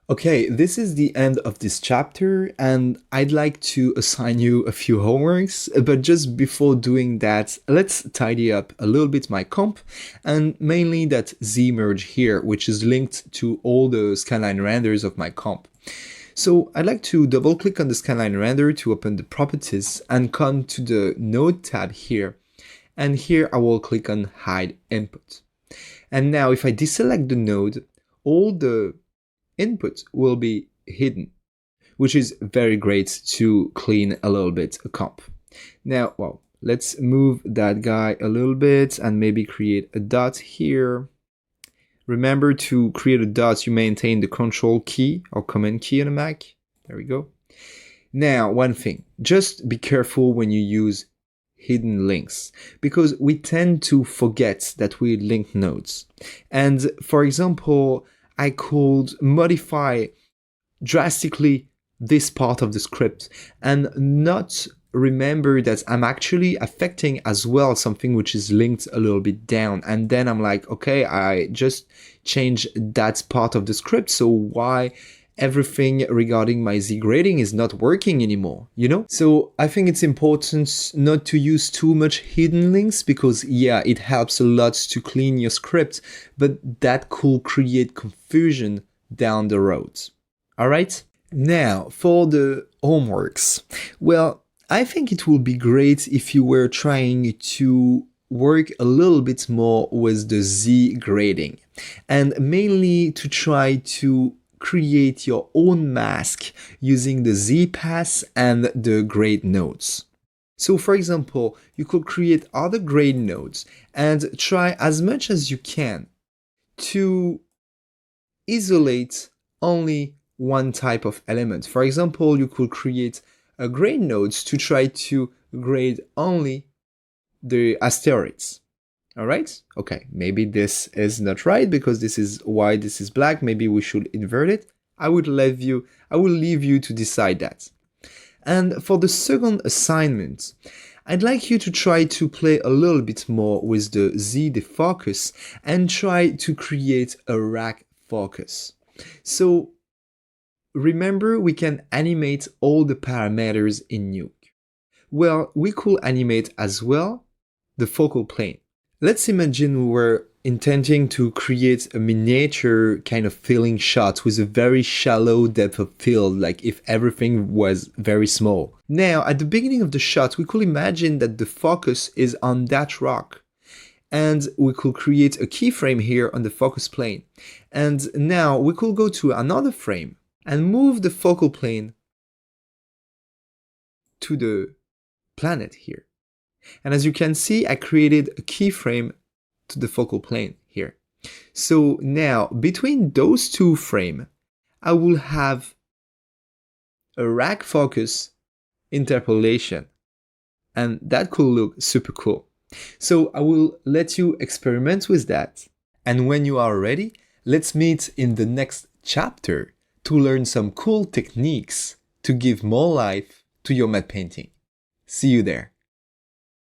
Okay, this is the end of this chapter, and I'd like to assign you a few homeworks, but just before doing that, let's tidy up a little bit my comp, and mainly that Z merge here, which is linked to all the scanline renders of my comp. So I'd like to double click on the scanline render to open the properties and come to the node tab here. And here I will click on hide input. And now if I deselect the node, all the input will be hidden, which is very great to clean a little bit a comp. Now, well, let's move that guy a little bit and maybe create a dot here. Remember to create a dot, you maintain the control key or command key on a Mac. There we go. Now, one thing, just be careful when you use hidden links, because we tend to forget that we link nodes. And for example, I could modify drastically this part of the script and not remember that I'm actually affecting as well something which is linked a little bit down. And then I'm like, okay, I just changed that part of the script. So why everything regarding my Z grading is not working anymore, you know? So I think it's important not to use too much hidden links because yeah, it helps a lot to clean your script, but that could create confusion down the road. All right? Now for the homeworks. Well, I think it would be great if you were trying to work a little bit more with the Z grading and mainly to try to create your own mask using the Z pass and the grade nodes. So for example, you could create other grade nodes and try as much as you can to isolate only one type of element. For example, you could create a grade nodes to try to grade only the asteroids. All right? Okay, maybe this is not right because this is white, this is black. Maybe we should invert it. I will leave you to decide that. And for the second assignment, I'd like you to try to play a little bit more with the Z defocus and try to create a rack focus. So remember, we can animate all the parameters in Nuke. Well, we could animate as well the focal plane. Let's imagine we were intending to create a miniature kind of filling shot with a very shallow depth of field, like if everything was very small. Now, at the beginning of the shot, we could imagine that the focus is on that rock. And we could create a keyframe here on the focus plane. And now we could go to another frame and move the focal plane to the planet here. And as you can see, I created a keyframe to the focal plane here. So now between those two frames, I will have a rack focus interpolation. And that could look super cool. So I will let you experiment with that. And when you are ready, let's meet in the next chapter to learn some cool techniques to give more life to your matte painting. See you there.